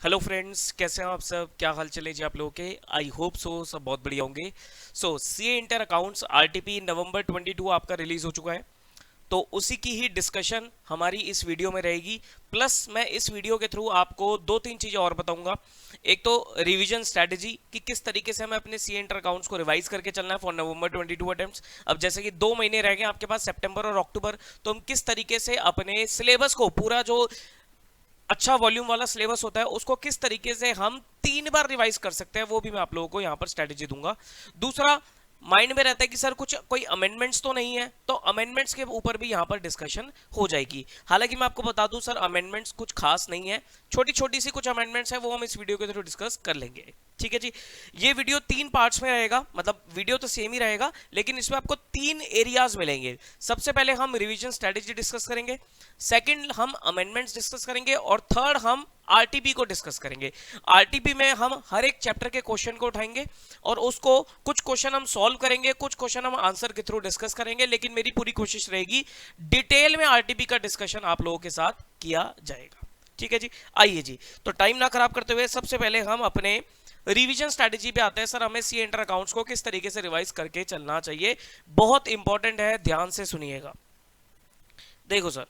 Hello friends, कैसे हैं आप सब? क्या हाल चले जी आप लोगों के? आई होप सो सब बहुत बढ़िया होंगे। सो सीए इंटर अकाउंट्स आरटीपी नवंबर 22 आपका रिलीज हो चुका है। तो उसी की ही डिस्कशन हमारी इस वीडियो में रहेगी। प्लस मैं इस वीडियो के थ्रू आपको दो तीन चीजें और बताऊंगा। एक तो रिवीजन स्ट्रेटजी कि किस तरीके से हमें अपने सी इंटर अकाउंट्स को रिवाइज करके चलना है फॉर नवंबर 22 अटेम्प्ट्स। अब जैसे कि 2 महीने रह गए आपके पास, सितंबर और अक्टूबर, तो हम किस तरीके से अपने सिलेबस को पूरा जो अच्छा वॉल्यूम वाला सिलेबस होता है उसको किस तरीके से हम 3 बार रिवाइज कर सकते हैं, वो भी मैं आप लोगों को यहां पर स्ट्रेटेजी दूंगा। दूसरा, माइंड में रहता है कि सर कुछ कोई अमेंडमेंट्स तो नहीं है, तो अमेंडमेंट्स के ऊपर भी यहां पर डिस्कशन हो जाएगी। हालांकि मैं आपको बता दूं सर, अमेंडमेंट्स कुछ खास नहीं है, छोटी छोटी सी कुछ अमेंडमेंट्स है, वो हम इस वीडियो के थ्रू डिस्कस कर लेंगे। ठीक है जी। ये वीडियो 3 पार्ट्स में रहेगा, मतलब वीडियो तो सेम ही रहेगा लेकिन इसमें आपको 3 एरियाज मिलेंगे। सबसे पहले हम रिवीजन स्ट्रेटेजी डिस्कस करेंगे, सेकंड हम अमेंडमेंट्स डिस्कस करेंगे, और थर्ड हम आरटीपी को डिस्कस करेंगे। आरटीपी में हम हर एक चैप्टर के क्वेश्चन को उठाएंगे और उसको कुछ क्वेश्चन हम सॉल्व करेंगे, कुछ क्वेश्चन हम आंसर के थ्रू डिस्कस करेंगे, लेकिन मेरी पूरी कोशिश रहेगी डिटेल में आरटीपी का डिस्कशन आप लोगों के साथ किया जाएगा। ठीक है जी। आइए जी, तो टाइम ना खराब करते हुए सबसे पहले हम अपने रिवीजन स्ट्रेटेजी पे आते हैं। सर हमें सी एंटर अकाउंट्स को किस तरीके से रिवाइज करके चलना चाहिए, बहुत इंपॉर्टेंट है, ध्यान से सुनिएगा। देखो सर,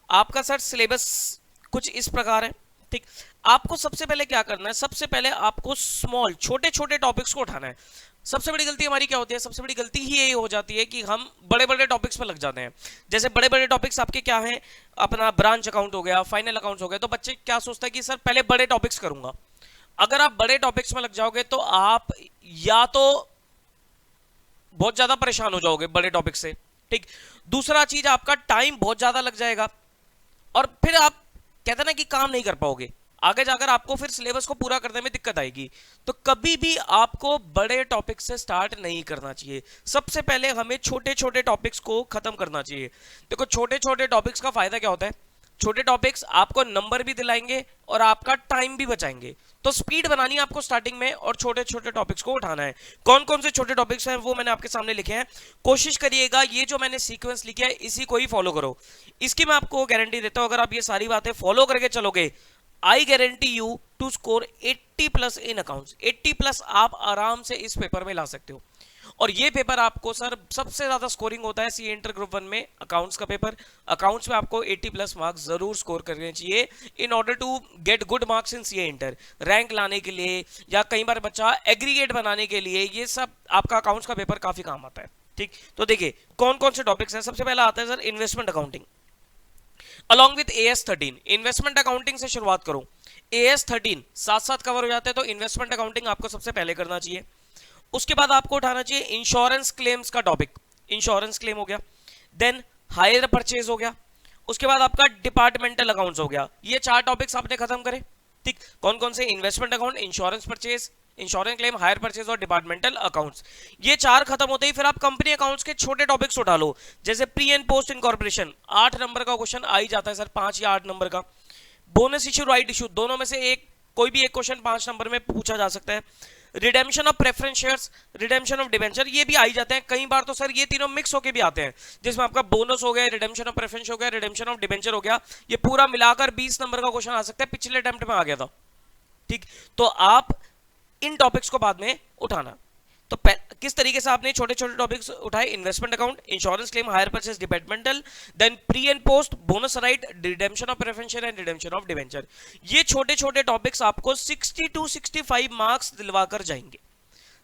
आपका सर सिलेबस कुछ इस प्रकार है। ठीक, आपको सबसे पहले क्या करना है, सबसे पहले आपको स्मॉल छोटे छोटे टॉपिक्स को उठाना है। सबसे बड़ी गलती हमारी क्या होती है, सबसे बड़ी गलती ही यही हो जाती है कि हम बड़े बड़े टॉपिक्स पर लग जाते हैं। जैसे बड़े बड़े टॉपिक्स आपके क्या हैं, अपना ब्रांच अकाउंट हो गया, फाइनल अकाउंट्स हो गया, तो बच्चे क्या सोचता है कि सर पहले बड़े टॉपिक्स करूंगा। अगर आप बड़े टॉपिक्स में लग जाओगे तो आप या तो बहुत ज्यादा परेशान हो जाओगे बड़े टॉपिक से। ठीक, दूसरा चीज आपका टाइम बहुत ज्यादा लग जाएगा और फिर आप कहते हैं ना कि काम नहीं कर पाओगे, आगे जाकर आपको फिर सिलेबस को पूरा करने में दिक्कत आएगी। तो कभी भी आपको बड़े टॉपिक से स्टार्ट नहीं करना चाहिए, सबसे पहले हमें छोटे छोटे टॉपिक्स को खत्म करना चाहिए। देखो छोटे छोटे टॉपिक्स का फायदा क्या होता है, छोटे टॉपिक्स आपको नंबर भी दिलाएंगे और आपका टाइम भी बचाएंगे। तो स्पीड बनानी है आपको स्टार्टिंग में और छोटे छोटे टॉपिक्स को उठाना है। कौन कौन से छोटे टॉपिक्स हैं वो मैंने आपके सामने लिखे हैं। कोशिश करिएगा ये जो मैंने सीक्वेंस लिखा है इसी को ही फॉलो करो। इसकी मैं आपको गारंटी देता हूं, अगर आप ये सारी बातें फॉलो करके चलोगे, I guarantee you to score 80+ in accounts. 80+ आप आराम से इस पेपर में ला सकते हो। और ये पेपर आपको सर सबसे ज्यादा स्कोरिंग होता है सी इंटर ग्रुप 1 में, अकाउंट्स का पेपर। अकाउंट्स में आपको 80+ मार्क्स जरूर स्कोर करने चाहिए in order to get good marks in C inter. Rank लाने के लिए या कई बार बच्चा एग्रीगेट बनाने के लिए, ये सब आपका अकाउंट्स का पेपर काफी काम आता है। ठीक, तो देखिए कौन कौन से टॉपिक्स हैं। सबसे पहला आता है sir investment accounting along with AS13। Investment accounting से शुरुआत करो, AS13 साथ साथ कवर हो जाते हैं, तो इन्वेस्टमेंट अकाउंटिंग आपको सबसे पहले करना चाहिए। उसके बाद आपको उठाना चाहिए इंश्योरेंस क्लेम्स का टॉपिक, इंश्योरेंस क्लेम हो गया, देन हायर परचेज हो गया, उसके बाद आपका डिपार्टमेंटल अकाउंट्स हो गया। ये 4 टॉपिक्स आपने खत्म करे। ठीक, कौन कौन से, investment account, insurance purchase, insurance claim, hire purchase और डिपार्टमेंटल अकाउंट्स। ये 4 खत्म होते ही फिर आप कंपनी अकाउंट्स के छोटे टॉपिक्स उठा लो, जैसे pre and post incorporation. 8 number का क्वेश्चन आ ही जाता है सर, 5 या 8 नंबर का। बोनस इशू, राइट इशू, दोनों में से एक, कोई भी एक क्वेश्चन 5 नंबर में पूछा जा सकता है। Redemption of preference shares, redemption of debenture, ये भी आई जाते हैं कई बार। तो सर ये तीनों मिक्स होके भी आते हैं, जिसमें आपका बोनस हो गया, रिडेम्पशन ऑफ प्रेफरेंस हो गया, रिडेम्पशन ऑफ डिबेंचर हो गया, ये पूरा मिलाकर 20 नंबर का क्वेश्चन आ सकता है, पिछले अटेम्प्ट में आ गया था। ठीक, तो आप इन टॉपिक्स को बाद में उठाना। तो किस तरीके से आपने छोटे छोटे टॉपिक्स उठाए, investment account, insurance claim, hire purchase, departmental, then pre and post, bonus right, redemption of preference share and redemption of debenture. ये छोटे छोटे टॉपिक्स आपको 60 to 65 मार्क्स दिलवाकर जाएंगे।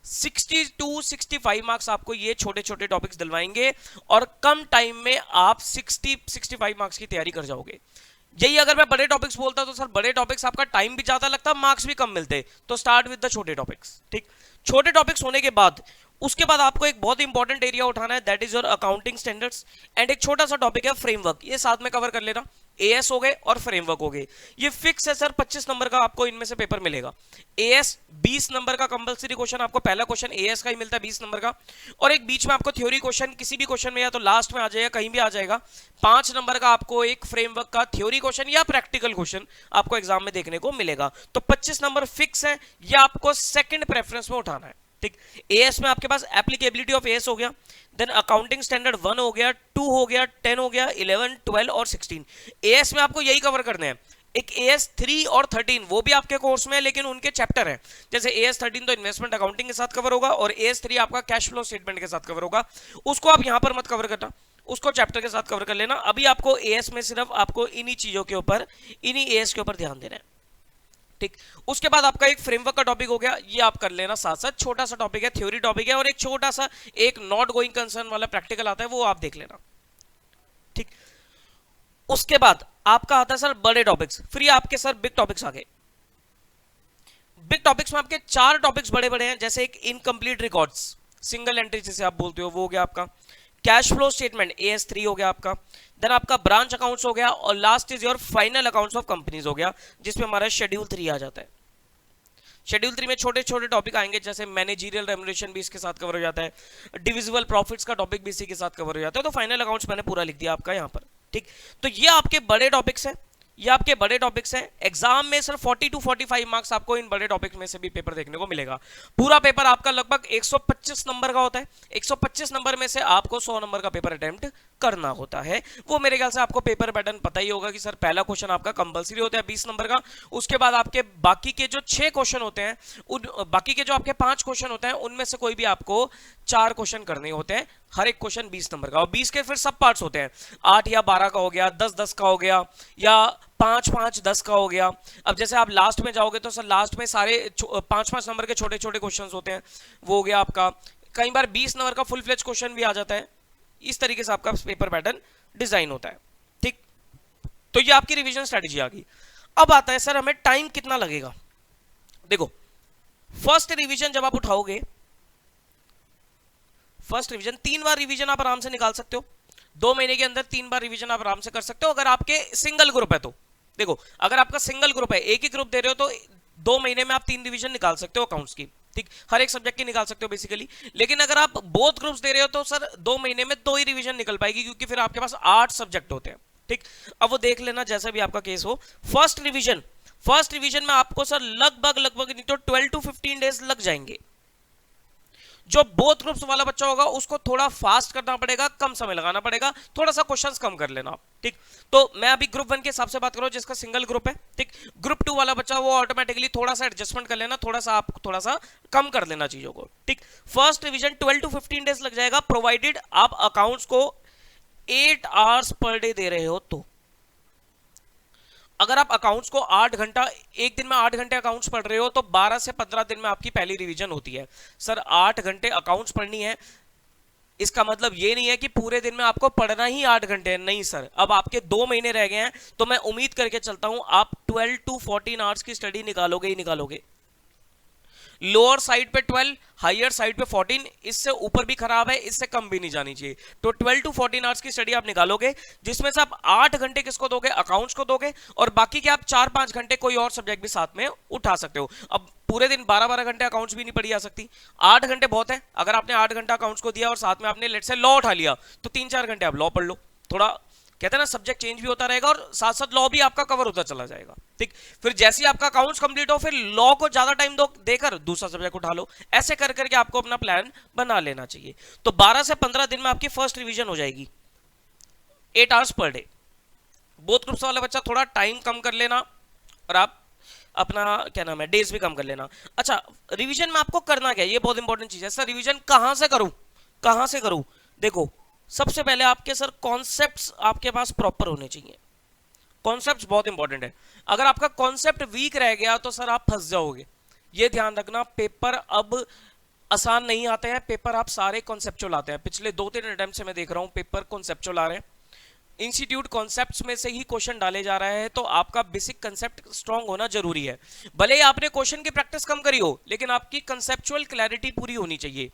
60 to 65 मार्क्स आपको ये छोटे छोटे टॉपिक्स दिलवाएंगे और कम टाइम में आप 60-65 मार्क्स की तैयारी कर जाओगे। यही अगर मैं बड़े टॉपिक्स बोलता तो सर बड़े टॉपिक्स आपका टाइम भी ज्यादा लगता, मार्क्स भी कम मिलते। तो स्टार्ट विद द छोटे टॉपिक्स। ठीक, छोटे टॉपिक्स होने के बाद उसके बाद आपको एक बहुत इंपॉर्टेंट एरिया उठाना है, that is your accounting standards, and एक छोटा सा टॉपिक है फ्रेमवर्क। ये साथ में कवर कर लेना, एएस हो गए और फ्रेमवर्क हो गए। ये फिक्स है सर, 25 नंबर का आपको इनमें से पेपर मिलेगा। एएस 20 नंबर का कंपलसरी क्वेश्चन, आपको पहला क्वेश्चन एएस का ही मिलता है 20 नंबर का, और एक बीच में आपको थ्योरी क्वेश्चन किसी भी क्वेश्चन में या तो लास्ट में आ जाएगा, कहीं भी आ जाएगा। 5 नंबर का आपको एक फ्रेमवर्क का थ्योरी क्वेश्चन या प्रैक्टिकल क्वेश्चन आपको एग्जाम में देखने को मिलेगा। तो 25 नंबर फिक्स है, ये आपको सेकंड प्रेफरेंस में उठाना है। ठीक, एएस में आपके पास एप्लीकेबिलिटी ऑफ एएस हो गया, देन अकाउंटिंग स्टैंडर्ड 1 हो गया, 2 हो गया, 10 हो गया, 11, 12 और 16। एएस में आपको यही कवर करने हैं, एक AS3 और 13 वो भी आपके कोर्स में है, लेकिन उनके चैप्टर है। जैसे AS13 तो इन्वेस्टमेंट अकाउंटिंग के साथ कवर होगा और AS3 आपका कैश फ्लो स्टेटमेंट के साथ कवर होगा। उसको आप यहां पर मत कवर करना, उसको चैप्टर के साथ कवर कर लेना। अभी आपको AS में सिर्फ आपको इन्हीं चीजों के ऊपर, इन्हीं AS के ऊपर ध्यान देना है, ठीक। उसके बाद आपका एक फ्रेमवर्क का टॉपिक हो गया, ये आप कर लेना साथ साथ। छोटा सा टॉपिक है, थ्योरी टॉपिक है, और एक छोटा सा एक नॉट गोइंग कंसर्न वाला प्रैक्टिकल आता है, वो आप देख लेना, ठीक। उसके बाद आपका आता है सर बड़े टॉपिक्स, फिर ये आपके सर बिग टॉपिक्स आ गए। बिग टॉपिक्स में आपके 4 टॉपिक्स बड़े बड़े हैं, जैसे एक इनकम्प्लीट रिकॉर्ड्स, सिंगल एंट्री जिसे आप बोलते हो, वो हो गया आपका। कैश फ्लो स्टेटमेंट AS3 हो गया आपका। देन आपका ब्रांच अकाउंट्स हो गया, और last is your final accounts of companies हो गया, जिसमें हमारा शेड्यूल 3 आ जाता है। शेड्यूल 3 में छोटे छोटे टॉपिक आएंगे, जैसे मैनेजरियल रेम्युनरेशन भी इसके साथ कवर हो जाता है, डिविजिबल प्रॉफिट्स का टॉपिक भी इसी के साथ कवर हो जाता है। तो फाइनल अकाउंट्स मैंने पूरा लिख दिया आपका यहाँ पर, ठीक। तो ये आपके बड़े टॉपिक्स हैं, ये आपके बड़े टॉपिक्स हैं। एग्जाम में सर 40 to 45 मार्क्स आपको इन बड़े टॉपिक्स में से भी पेपर देखने को मिलेगा। पूरा पेपर आपका लगभग 125 नंबर का होता है। 125 नंबर में से आपको 100 नंबर का पेपर अटेम्प्ट करना होता है। वो मेरे ख्याल से आपको पेपर पैटर्न पता ही होगा कि सर पहला क्वेश्चन आपका कंपलसरी होता है 20 नंबर का। उसके बाद आपके बाकी के जो 6 क्वेश्चन होते हैं, उन बाकी के जो आपके 5 क्वेश्चन होते हैं, उनमें से कोई भी आपको 4 क्वेश्चन करने होते हैं, हर एक क्वेश्चन 20 नंबर का। और 20 के फिर सब पार्ट्स होते हैं, 8 या 12 का हो गया, 10-10 का हो गया, या 5-5-10 का हो गया। अब जैसे आप लास्ट में जाओगे तो सर लास्ट में सारे 5-5 नंबर के छोटे छोटे क्वेश्चंस होते हैं, वो हो गया आपका। कई बार 20 नंबर का फुल फ्लेज क्वेश्चन भी आ जाता है। इस तरीके से आपका पेपर पैटर्न डिजाइन होता है, ठीक। तो ये आपकी रिवीजन स्ट्रेटेजी आ गई। अब आता है सर हमें टाइम कितना लगेगा। देखो, फर्स्ट रिवीजन जब आप उठाओगे, फर्स्ट रिवीजन 3 बार रिवीजन आप आराम से निकाल सकते हो। 2 महीने के अंदर 3 बार रिवीजन आप आराम से कर सकते हो, अगर आपके सिंगल ग्रुप है तो। देखो, अगर आपका सिंगल ग्रुप है, एक ही ग्रुप दे रहे हो, तो 2 महीने में आप 3 रिवीजन निकाल सकते हो अकाउंट्स की, ठीक। हर एक सब्जेक्ट की निकाल सकते हो बेसिकली। लेकिन अगर आप बोथ ग्रुप्स दे रहे हो तो सर 2 महीने में 2 ही रिवीजन निकल पाएगी, क्योंकि फिर आपके पास 8 सब्जेक्ट होते हैं, ठीक। अब वो देख लेना जैसा भी आपका केस हो। फर्स्ट रिवीजन में आपको सर लगभग नहीं तो 12 to 15 डेज लग जाएंगे। जो बोथ ग्रुप्स वाला बच्चा होगा उसको थोड़ा फास्ट करना पड़ेगा, कम समय लगाना पड़ेगा, थोड़ा सा क्वेश्चंस कम कर लेना, ठीक। तो मैं अभी ग्रुप 1 के हिसाब से बात कर रहा हूं, जिसका सिंगल ग्रुप है, ठीक। ग्रुप 2 वाला बच्चा वो ऑटोमेटिकली थोड़ा सा एडजस्टमेंट कर लेना, थोड़ा सा कम कर लेना चीजों को, ठीक। फर्स्ट रिवीजन 12 to 15 डेज लग जाएगा, प्रोवाइडेड आप अकाउंट्स को 8 आवर्स पर डे दे रहे हो तो। अगर आप अकाउंट्स को 8 घंटा, एक दिन में 8 घंटे अकाउंट्स पढ़ रहे हो, तो 12 से 15 दिन में आपकी पहली रिवीजन होती है। सर 8 घंटे अकाउंट्स पढ़नी है, इसका मतलब ये नहीं है कि पूरे दिन में आपको पढ़ना ही 8 घंटे है, नहीं सर। अब आपके 2 महीने रह गए हैं, तो मैं उम्मीद करके चलता हूं आप 12 to 14 आवर्स की स्टडी निकालोगे ही निकालोगे। लोअर साइड पे 12, हायर साइड पे 14, इससे ऊपर भी खराब है, इससे कम भी नहीं जानी चाहिए। तो 12 to 14 आवर्स की स्टडी आप निकालोगे, जिसमें से आप 8 घंटे किसको दोगे, अकाउंट्स को दोगे, और बाकी के आप 4-5 घंटे कोई और सब्जेक्ट भी साथ में उठा सकते हो। अब पूरे दिन 12-12 घंटे अकाउंट्स भी नहीं पढ़ी जा सकती, 8 घंटे बहुत है। अगर आपने 8 घंटा अकाउंट्स को दिया और साथ में आपने लेट से लॉ उठा लिया, तो 3-4 घंटे आप लॉ पढ़ लो। थोड़ा कहते हैं ना, सब्जेक्ट चेंज भी होता रहेगा और साथ साथ लॉ भी आपका कवर होता चला जाएगा, ठीक। फिर जैसे ही आपका अकाउंट्स कंप्लीट हो, फिर लॉ को ज्यादा टाइम देकर दूसरा सब्जेक्ट उठा लो। ऐसे कर करके आपको अपना प्लान बना लेना चाहिए। तो 12 से 15 दिन में आपकी फर्स्ट रिवीजन हो जाएगी, 8 hours per day. Both groups वाले बच्चा थोड़ा टाइम कम कर लेना, और आप अपना क्या नाम है, डेज भी कम कर लेना। अच्छा, रिवीजन में आपको करना क्या है, ये बहुत इंपॉर्टेंट चीज है। सर रिवीजन कहां से करूं? देखो, सबसे पहले आपके सर कॉन्सेप्ट्स आपके पास प्रॉपर होने चाहिए। कॉन्सेप्ट्स बहुत इंपॉर्टेंट है। अगर आपका कॉन्सेप्ट वीक रह गया तो सर आप फंस जाओगे। ये ध्यान रखना, पेपर अब आसान नहीं आते हैं, पेपर आप सारे कॉन्सेप्चुअल आते हैं। पिछले 2-3 अटेम्प्ट से मैं देख रहा हूं पेपर कॉन्सेप्चुअल आ रहे हैं। इंस्टीट्यूट कॉन्सेप्ट्स में से ही क्वेश्चन डाले जा रहे हैं, तो आपका बेसिक कंसेप्ट स्ट्रांग होना जरूरी है। भले ही आपने क्वेश्चन की प्रैक्टिस कम करी हो, लेकिन आपकी कंसेप्चुअल क्लैरिटी पूरी होनी चाहिए,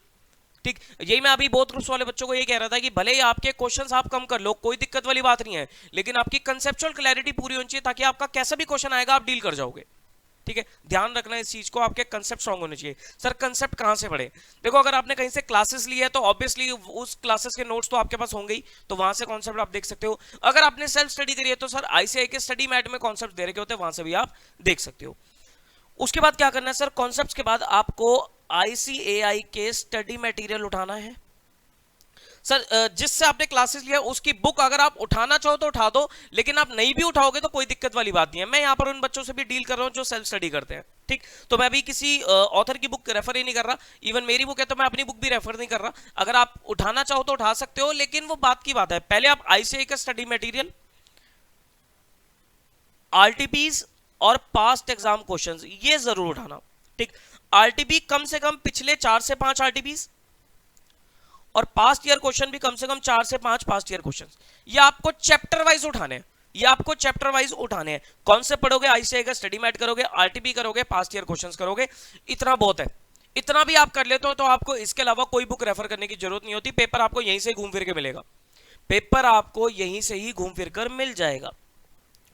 ठीक। यही मैं अभी बोथ ग्रुप्स वाले बच्चों को ये कह रहा था कि भले ही आपके क्वेश्चंस आप कम कर लो, कोई दिक्कत वाली बात नहीं है, लेकिन आपकी कंसेप्चुअल क्लैरिटी पूरी होनी चाहिए, ताकि आपका कैसा भी क्वेश्चन आएगा आप डील कर जाओगे, ठीक है। ध्यान रखना इस चीज को, आपके कंसेप्ट स्ट्रांग होने चाहिए। सर कंसेप्ट कहां से पढ़े? देखो, अगर आपने कहीं से क्लासेस ली है तो ऑब्वियसली उस क्लासेस के नोट्स तो आपके पास होंगे ही, तो वहां से कॉन्सेप्ट आप देख सकते हो। अगर आपने सेल्फ स्टडी करी है तो सर ICAI के स्टडी मैट में कॉन्सेप्ट दे रखे होते हैं, वहां से भी आप देख सकते हो। उसके बाद क्या करना है सर, कॉन्सेप्ट के बाद आपको ICAI के स्टडी मटेरियल उठाना है। सर जिससे आपने क्लासेस लिया उसकी बुक अगर आप उठाना चाहो तो उठा दो, लेकिन आप नहीं भी उठाओगे तो कोई दिक्कत वाली बात नहीं है। मैं यहाँ पर उन बच्चों से भी डील कर रहा हूँ जो सेल्फ स्टडी करते हैं, ठीक। तो मैं अभी किसी ऑथर की बुक रेफर ही नहीं कर रहा, इवन मेरी बुक है तो मैं अपनी बुक भी रेफर नहीं कर रहा। अगर आप उठाना चाहो तो उठा सकते हो, लेकिन वो बात की बात है, पहले आप आईसीआई का स्टडी मटेरियल, आरटीपीज और पास्ट एग्जाम क्वेश्चंस ये जरूर उठाना, ठीक। आरटीपी कम से कम पिछले 4 से 5 आरटीपीज और पास्ट ईयर क्वेश्चन भी कम से कम 4 से 5 पास्ट ईयर क्वेश्चन, ये आपको चैप्टर वाइज उठाने हैं, ये आपको चैप्टर वाइज उठाने हैं। कॉन्सेप्ट पढ़ोगे, आईसीआई का स्टडी मैट करोगे, आरटीपी करोगे, पास्ट ईयर क्वेश्चंस करोगे, इतना बहुत है। इतना भी आप कर लेते हो तो आपको इसके अलावा कोई बुक रेफर करने की जरूरत नहीं होती। पेपर आपको यहीं से घूम फिर के मिलेगा, पेपर आपको यहीं से ही घूम फिर कर मिल जाएगा।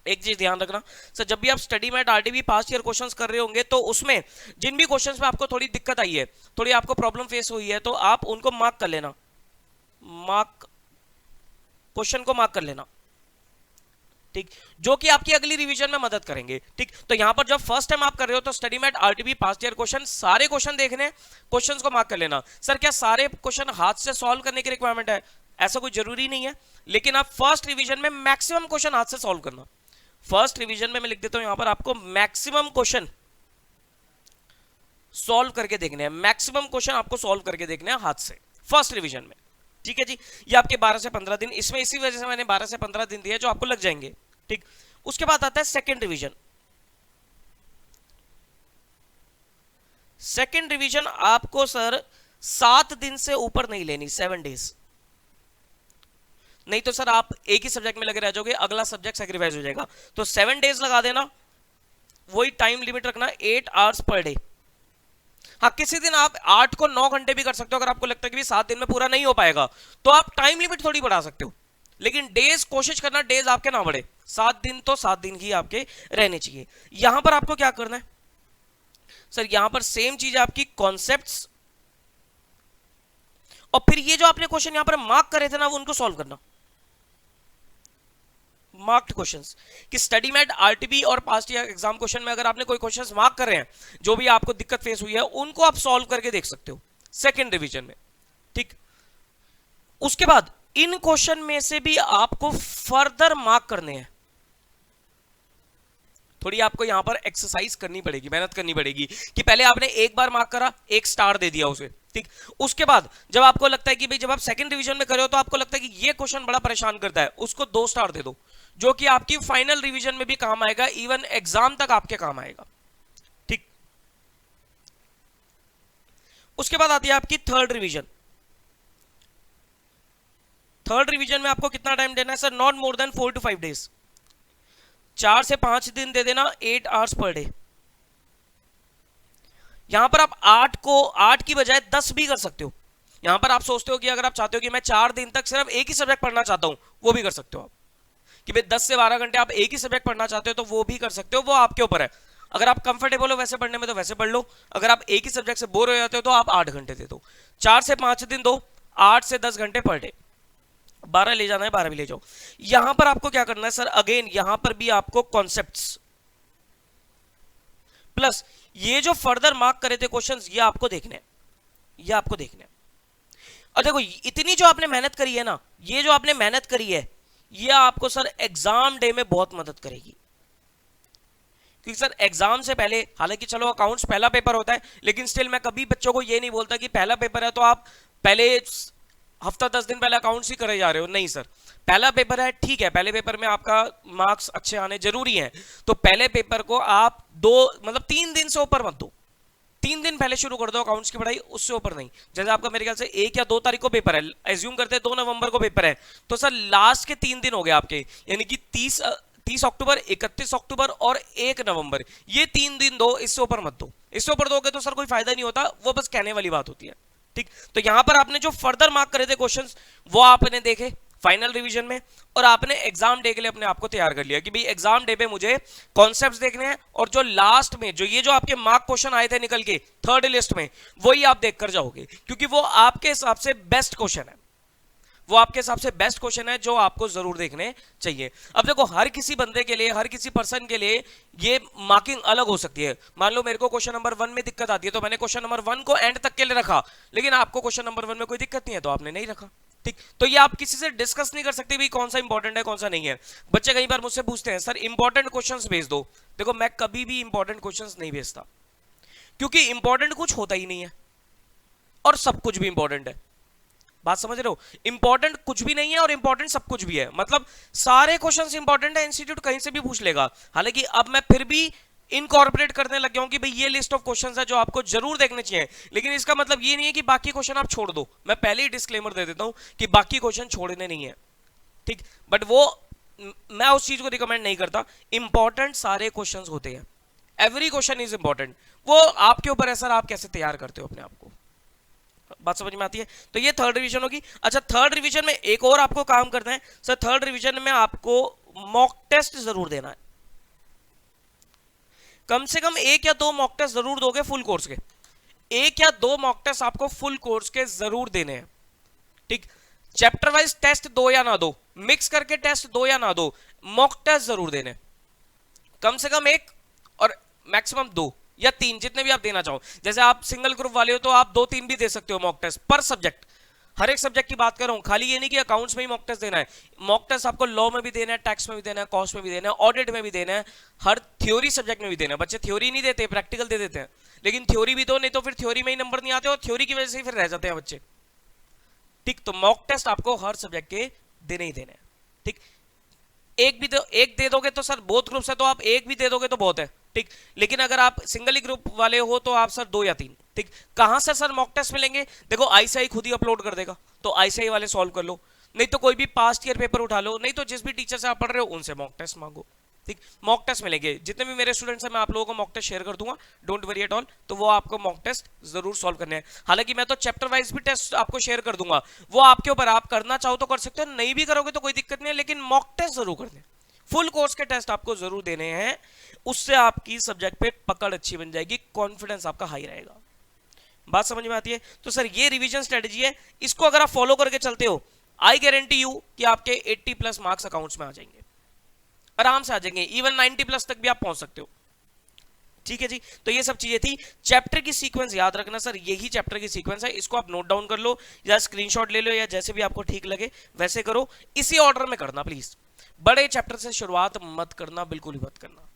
एक चीज ध्यान रखना सर, जब भी आप study mat RTP past year questions कर रहे होंगे तो उसमें जिन भी क्वेश्चंस में आपको थोड़ी दिक्कत आई है, थोड़ी आपको प्रॉब्लम फेस हुई है, तो आप उनको मार्क कर लेना, मार्क क्वेश्चन को मार्क कर लेना, ठीक, जो कि आपकी अगली रिवीजन में मदद करेंगे, ठीक। तो यहां पर जब फर्स्ट टाइम आप कर रहे हो तो study mat RTP past year question सारे क्वेश्चन देखने, क्वेश्चंस को मार्क कर लेना। सर क्या सारे क्वेश्चन हाथ से सॉल्व करने की रिक्वायरमेंट है? ऐसा कोई जरूरी नहीं है, लेकिन आप फर्स्ट रिवीजन में मैक्सिमम क्वेश्चन हाथ से सॉल्व करना। फर्स्ट रिवीजन में मैं लिख देता हूं यहां पर, आपको मैक्सिमम क्वेश्चन सॉल्व करके देखने हैं, मैक्सिमम क्वेश्चन आपको सॉल्व करके देखने हैं हाथ से फर्स्ट रिवीजन में, ठीक है जी। ये आपके 12 से 15 दिन, इसमें इसी वजह से मैंने 12 से 15 दिन दिए जो आपको लग जाएंगे, ठीक। उसके बाद आता है सेकंड रिवीजन। सेकंड रिवीजन आपको सर 7 दिन से ऊपर नहीं लेनी, 7 डेज, नहीं तो सर आप एक ही सब्जेक्ट में लगे रह जाओगे, अगला सब्जेक्ट सैक्रिफाइस हो जाएगा। तो 7 डेज लगा देना, वही टाइम लिमिट रखना 8 आवर्स पर डे। हाँ, किसी दिन आप 8 को 9 घंटे भी कर सकते हो, अगर आपको लगता है कि 7 दिन में पूरा नहीं हो पाएगा तो आप टाइम लिमिट थोड़ी बढ़ा सकते हो, लेकिन डेज कोशिश करना डेज आपके ना बढ़े। 7 दिन तो 7 दिन ही आपके रहने चाहिए। यहां पर आपको क्या करना है सर, यहां पर सेम चीज है आपकी, कॉन्सेप्ट्स, और फिर ये जो आपने क्वेश्चन यहां पर मार्क करे थे ना, वो उनको सॉल्व करना, मार्क्ड क्वेश्चंस। कि स्टडी मैट आरटीपी और पास्ट ईयर एग्जाम क्वेश्चन में अगर आपने कोई क्वेश्चंस मार्क कर रहे हैं, जो भी आपको दिक्कत फेस हुई है, उनको आप सॉल्व करके देख सकते हो सेकंड रिवीजन में, ठीक। उसके बाद इन क्वेश्चन में से भी आपको फर्दर मार्क करने हैं। थोड़ी आपको यहां पर एक्सरसाइज करनी पड़ेगी, मेहनत करनी पड़ेगी, कि पहले आपने एक बार मार्क करा, एक स्टार दे दिया उसे, ठीक। उसके बाद जब आपको लगता है कि भाई जब आप सेकंड रिवीजन में कर रहे हो तो आपको लगता है कि ये क्वेश्चन बड़ा परेशान करता है, उसको 2 स्टार दे दो, जो कि आपकी फाइनल रिवीजन में भी काम आएगा, इवन एग्जाम तक आपके काम आएगा, ठीक। उसके बाद आती है आपकी थर्ड रिवीजन। थर्ड रिवीजन में आपको कितना टाइम देना है sir, not more than 4 to 5 days, 4 से 5 दिन दे देना, 8 आवर्स पर डे। यहां पर आप 8 की बजाय 10 भी कर सकते हो। यहां पर आप सोचते हो कि अगर आप चाहते हो कि मैं 4 दिन तक सिर्फ एक ही सब्जेक्ट पढ़ना चाहता हूं, वो भी कर सकते हो आप, कि भाई 10 से 12 घंटे आप एक ही सब्जेक्ट पढ़ना चाहते हो तो वो भी कर सकते हो, वो आपके ऊपर है। अगर आप कंफर्टेबल हो वैसे पढ़ने में तो वैसे पढ़ लो, अगर आप एक ही सब्जेक्ट से बोर हो जाते हो तो आप 8 घंटे दे दो, 4 से 5 दिन दो, 8 से 10 घंटे पर डे, 12 ले जाना है 12 भी ले जाओ। यहां पर आपको क्या करना है सर, अगेन यहां पर भी आपको कॉन्सेप्ट्स प्लस ये जो फर्दर मार्क करे थे क्वेश्चंस, ये आपको देखने हैं, ये आपको देखने हैं। और देखो इतनी जो आपने मेहनत करी है ना, ये जो आपने मेहनत करी है, ये आपको सर एग्जाम डे में बहुत मदद करेगी। क्योंकि सर एग्जाम से पहले, हालांकि चलो अकाउंट्स पहला पेपर होता है, लेकिन स्टिल मैं कभी बच्चों को ये नहीं बोलता कि पहला पेपर है तो आप पहले हफ्ता 10 दिन पहले अकाउंट्स ही करे जा रहे हो, नहीं सर। पहला पेपर है, ठीक है, पहले पेपर में आपका मार्क्स अच्छे आने जरूरी हैं, तो पहले पेपर को आप 3 दिन से ऊपर मत दो, 3 दिन पहले शुरू कर दो अकाउंट्स की पढ़ाई, उससे ऊपर नहीं। जैसे आपका मेरे ख्याल से 1 या 2 तारीख को पेपर है, एज्यूम करते हैं 2 नवंबर को पेपर है, तो सर लास्ट के 3 दिन हो गए आपके, यानी कि 30 अक्टूबर, 31 अक्टूबर और 1 नवंबर, ये 3 दिन दो, इससे ऊपर मत दो। इससे ऊपर दोगे तो सर कोई फायदा नहीं होता, वो बस कहने वाली बात होती है, ठीक। तो यहां पर आपने जो फर्दर मार्क करे थे क्वेश्चंस, वो आपने देखे फाइनल रिवीजन में, और आपने एग्जाम डे के लिए अपने आप को तैयार कर लिया कि भाई एग्जाम डे पे मुझे कॉन्सेप्ट्स देखने हैं, और जो लास्ट में ये जो आपके मार्क क्वेश्चन आए थे निकल के थर्ड लिस्ट में, वही आप देख कर जाओगे, क्योंकि वो आपके हिसाब से बेस्ट क्वेश्चन है, वो आपके हिसाब से बेस्ट क्वेश्चन है जो आपको जरूर देखने चाहिए। अब देखो हर किसी बंदे के लिए, हर किसी पर्सन के लिए ये मार्किंग अलग हो सकती है। मान लो मेरे को क्वेश्चन नंबर 1 में दिक्कत आती है, तो मैंने क्वेश्चन नंबर 1 को एंड तक के लिए रखा, लेकिन आपको क्वेश्चन नंबर 1 में कोई दिक्कत नहीं है तो आपने नहीं रखा, ठीक, तो ये आप किसी से डिस्कस नहीं कर सकते भी कौन सा इंपॉर्टेंट है कौन सा नहीं है। बच्चे कई बार मुझसे पूछते हैं सर इंपॉर्टेंट क्वेश्चंस भेज दो, देखो मैं कभी भी इंपॉर्टेंट क्वेश्चंस नहीं भेजता, क्योंकि इंपॉर्टेंट कुछ होता ही नहीं है और सब कुछ भी इंपॉर्टेंट है। बात समझ रहे हो, इंपॉर्टेंट कुछ भी नहीं है और इंपॉर्टेंट सब कुछ भी है, मतलब सारे क्वेश्चंस इंपॉर्टेंट है, इंस्टीट्यूट कहीं से भी पूछ लेगा। हालांकि अब मैं फिर भी इनकॉर्पोरेट करने लग गया हूं कि भाई ये लिस्ट ऑफ क्वेश्चंस है जो आपको जरूर देखने चाहिए, लेकिन इसका मतलब ये नहीं है कि बाकी क्वेश्चन आप छोड़ दो। मैं पहले ही डिस्क्लेमर दे देता हूं कि बाकी क्वेश्चन छोड़ने नहीं है, ठीक, बट वो मैं उस चीज को रिकमेंड नहीं करता। इंपॉर्टेंट सारे क्वेश्चंस होते हैं, एवरी क्वेश्चन इज इंपॉर्टेंट, वो आपके ऊपर है सर आप कैसे तैयार करते हो अपने आप को। बात समझ में आती है, तो ये थर्ड रिवीजन होगी। अच्छा, थर्ड रिवीजन में एक और आपको काम करना है सर, थर्ड रिवीजन में आपको मॉक टेस्ट जरूर देना है, कम से कम 1 या 2 मॉक टेस्ट जरूर दोगे फुल कोर्स के, 1 या 2 मॉक टेस्ट आपको फुल कोर्स के जरूर देने हैं, ठीक। चैप्टर वाइज टेस्ट दो या ना दो, मिक्स करके टेस्ट दो या ना दो, मॉक टेस्ट जरूर देने, कम से कम 1 और मैक्सिमम 2 या 3, जितने भी आप देना चाहो। जैसे आप सिंगल ग्रुप वाले हो तो आप 2-3 भी दे सकते हो मॉक टेस्ट पर सब्जेक्ट, हर एक सब्जेक्ट की बात कर रहा हूं, खाली ये नहीं कि अकाउंट्स में ही मॉक टेस्ट देना है। मॉक टेस्ट आपको लॉ में भी देना है, टैक्स में भी देना है, कॉस्ट में भी देना है, ऑडिट में भी देना है, हर थ्योरी सब्जेक्ट में भी देना है। बच्चे थ्योरी नहीं देते, प्रैक्टिकल दे देते हैं, लेकिन थ्योरी भी दो, नहीं तो फिर थ्योरी में ही नंबर नहीं आते और थ्योरी की वजह से ही फिर रह जाते हैं बच्चे, ठीक। तो मॉक टेस्ट आपको हर सब्जेक्ट के देने ही देने हैं, ठीक। एक दे दोगे तो सर बोथ ग्रुप से तो आप एक भी दे दोगे तो बहुत है, ठीक। लेकिन अगर आप सिंगल ही ग्रुप वाले हो तो आप सर 2 या 3, ठीक। कहां से सर मॉक टेस्ट मिलेंगे, देखो आईसीआई खुद ही अपलोड कर देगा, तो आईसीआई वाले सॉल्व कर लो, नहीं तो कोई भी पास्ट ईयर पेपर उठा लो, नहीं तो जिस भी टीचर से आप पढ़ रहे हो उनसे मॉक टेस्ट मांगो, ठीक। मॉक टेस्ट मिलेंगे, जितने भी मेरे स्टूडेंट्स हैं मैं आप लोगों को मॉक टेस्ट शेयर कर दूंगा, डोंट वरी एट ऑल। तो वो आपको मॉक टेस्ट जरूर सॉल्व करने हैं। हालांकि मैं तो चैप्टर वाइज भी टेस्ट आपको शेयर कर दूंगा, वो आपके ऊपर, आप करना चाहो तो कर सकते हो, नहीं भी करोगे तो कोई दिक्कत नहीं है, लेकिन मॉक टेस्ट जरूर करने, फुल कोर्स के टेस्ट आपको जरूर देने हैं, उससे आपकी सब्जेक्ट पे पकड़ अच्छी बन जाएगी, कॉन्फिडेंस आपका हाई रहेगा। बात समझ में आती है, तो सर ये रिवीजन स्ट्रेटजी है, इसको अगर आप फॉलो करके चलते हो, आई गारंटी यू कि आपके 80+ मार्क्स अकाउंट्स में आ जाएंगे, आराम से आ जाएंगे, इवन 90+ तक भी आप पहुंच सकते हो, ठीक है जी। तो ये सब चीजें थी, चैप्टर की सीक्वेंस याद रखना सर, यही चैप्टर की सीक्वेंस है, इसको आप नोट डाउन कर लो या स्क्रीनशॉट ले लो या जैसे भी आपको ठीक लगे वैसे करो, इसी ऑर्डर में करना प्लीज, बड़े चैप्टर से शुरुआत मत करना, बिल्कुल ही मत करना,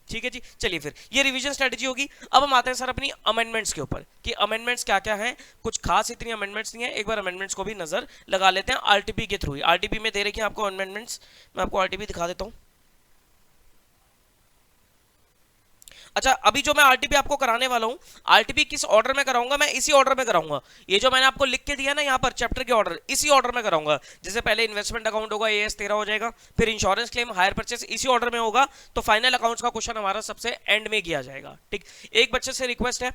ठीक है जी। चलिए फिर ये रिवीजन स्ट्रेटजी होगी। अब हम आते हैं सर अपनी अमेंडमेंट्स के ऊपर कि अमेंडमेंट्स क्या क्या हैं, कुछ खास इतनी अमेंडमेंट्स नहीं है, एक बार अमेंडमेंट्स को भी नजर लगा लेते हैं आरटीपी के थ्रू। आरटीपी में दे रखी है आपको अमेंडमेंट्स, मैं आपको आरटीपी दिखा देता हूं। अच्छा, अभी जो मैं आरटीपी आपको कराने वाला हूं, आरटीपी किस ऑर्डर में कराऊंगा, मैं इसी ऑर्डर में कराऊंगा, ये जो मैंने आपको लिख के दिया ना यहाँ पर चैप्टर के ऑर्डर, इसी ऑर्डर में कराऊंगा। जैसे पहले इन्वेस्टमेंट अकाउंट होगा, एएस 13 हो जाएगा, फिर इंश्योरेंस क्लेम, हायर परचेस, इसी ऑर्डर में होगा, तो फाइनल अकाउंट्स का क्वेश्चन हमारा सबसे एंड में किया जाएगा, ठीक। एक बच्चे से रिक्वेस्ट है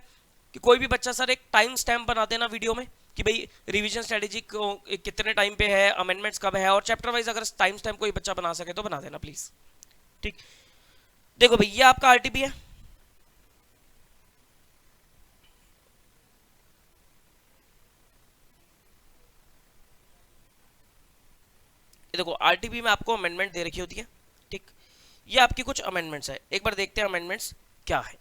कि कोई भी बच्चा सर एक टाइम स्टैम्प बना देना वीडियो में कि भाई रिवीजन स्ट्रेटेजी कितने टाइम पे है, अमेंडमेंट्स कब है, और चैप्टर वाइज अगर टाइम स्टैम्प कोई बच्चा बना सके तो बना देना प्लीज, ठीक। देखो भाई ये आपका आरटीपी है, देखो आरटीपी में आपको अमेंडमेंट दे रखी होती है, ठीक। ये आपकी कुछ अमेंडमेंट्स है, एक बार देखते हैं अमेंडमेंट्स क्या है।